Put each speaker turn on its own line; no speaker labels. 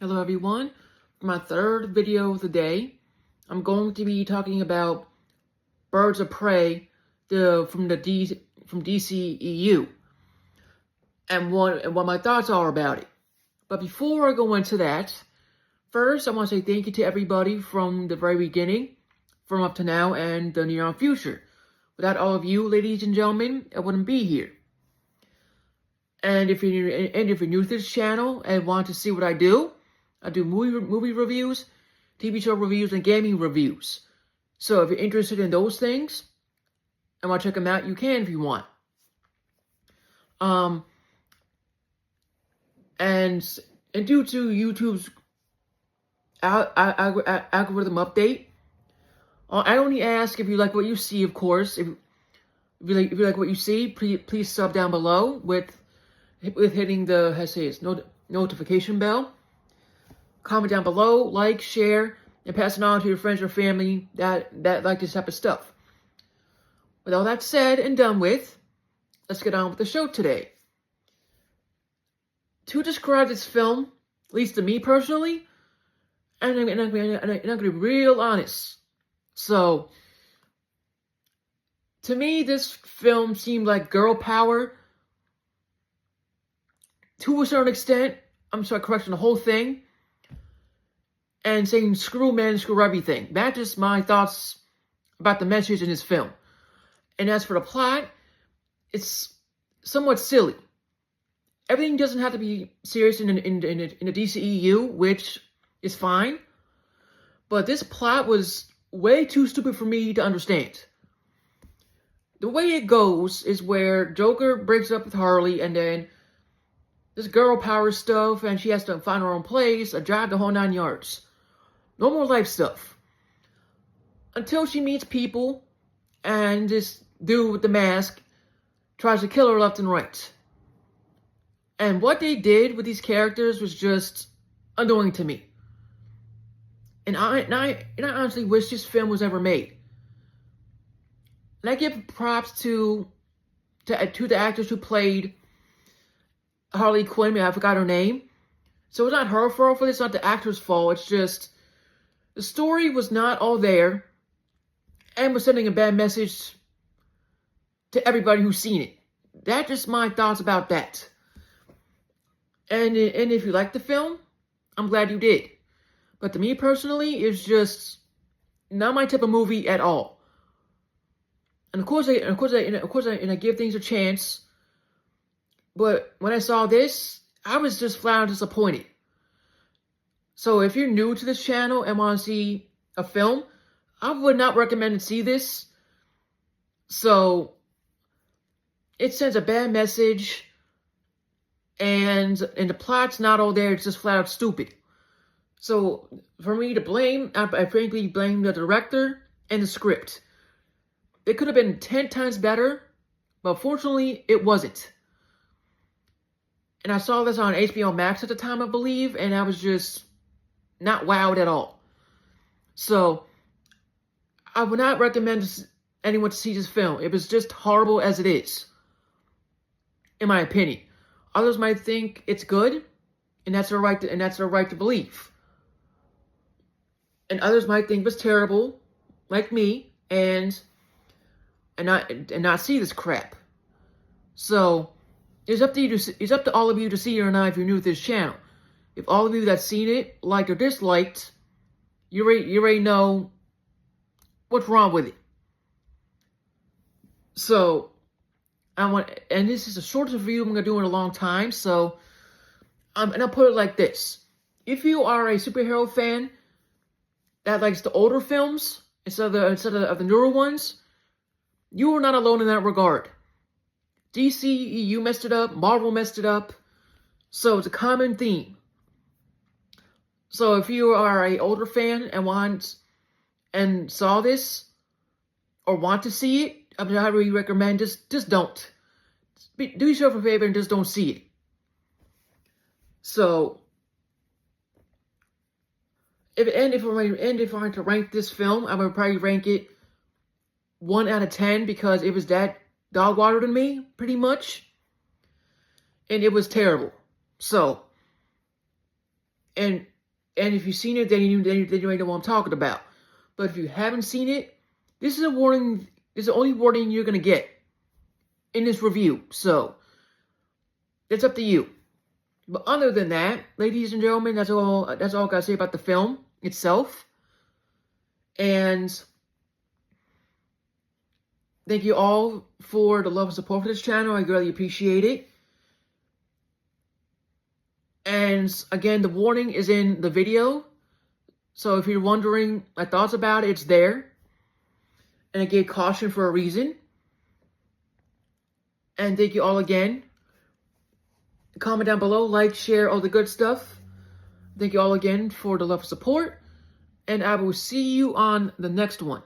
Hello everyone. For my third video of the day, I'm going to be talking about Birds of Prey from DCEU and what my thoughts are about it. But before I go into that, first I want to say thank you to everybody from the very beginning, from up to now and the near future. Without all of you, ladies and gentlemen, I wouldn't be here. And if you're new to this channel and want to see what I do movie reviews, TV show reviews, and gaming reviews. So if you're interested in those things and want to check them out, you can if you want. And due to YouTube's algorithm update, I only ask if you like what you see, of course. If you like what you see, please sub down below with hitting the notification bell. Comment down below, like, share, and pass it on to your friends or family that like this type of stuff. With all that said and done with, let's get on with the show today. To describe this film, at least to me personally, and I'm going to be real honest. So, to me, this film seemed like girl power to a certain extent. I'm sorry, correction, the whole thing. And saying screw men, screw everything. That's just my thoughts about the message in this film. And as for the plot, it's somewhat silly. Everything doesn't have to be serious in the DCEU, which is fine. But this plot was way too stupid for me to understand. The way it goes is where Joker breaks up with Harley, and then this girl power stuff, and she has to find her own place, a job, the whole 9 yards. Normal life stuff. Until she meets people, and this dude with the mask tries to kill her left and right. And what they did with these characters was just annoying to me. And I honestly wish this film was ever made. And I give props to the actors who played Harley Quinn. I forgot her name. So it's not her fault for this, it's not the actor's fault. It's just the story was not all there and was sending a bad message to everybody who's seen it. That's just my thoughts about that. And if you like the film, I'm glad you did. But to me personally, it's just not my type of movie at all. And of course, I give things a chance. But when I saw this, I was just flat out disappointed. So if you're new to this channel and want to see a film, I would not recommend to see this. So it sends a bad message, and the plot's not all there. It's just flat out stupid. So for me to blame, I frankly blame the director and the script. It could have been 10 times better, but fortunately it wasn't. And I saw this on HBO Max at the time, I believe, and I was just not wowed at all. So, I would not recommend anyone to see this film. It was just horrible as it is, in my opinion. Others might think it's good, and that's their right to believe. And others might think it was terrible, like me, and not see this crap. So, it's up to all of you to see it or not if you're new to this channel. If all of you that's seen it, liked or disliked, you already know what's wrong with it. So, and this is the shortest review I'm gonna do in a long time. So, and I'll put it like this: if you are a superhero fan that likes the older films instead of the newer ones, you are not alone in that regard. DCEU messed it up, Marvel messed it up, so it's a common theme. So if you are an older fan and saw this or want to see it, I highly recommend just don't. Do yourself a favor and just don't see it. So if I were to rank this film, I would probably rank it 1 out of 10 because it was that dog water to me, pretty much. And it was terrible. So And if you've seen it, then you know what I'm talking about. But if you haven't seen it, this is a warning. This is the only warning you're gonna get in this review. So it's up to you. But other than that, ladies and gentlemen, that's all I gotta say about the film itself. And thank you all for the love and support for this channel. I really appreciate it. And again, the warning is in the video. So if you're wondering my thoughts about it, it's there. And I gave caution for a reason. And thank you all again. Comment down below, like, share, all the good stuff. Thank you all again for the love and support. And I will see you on the next one.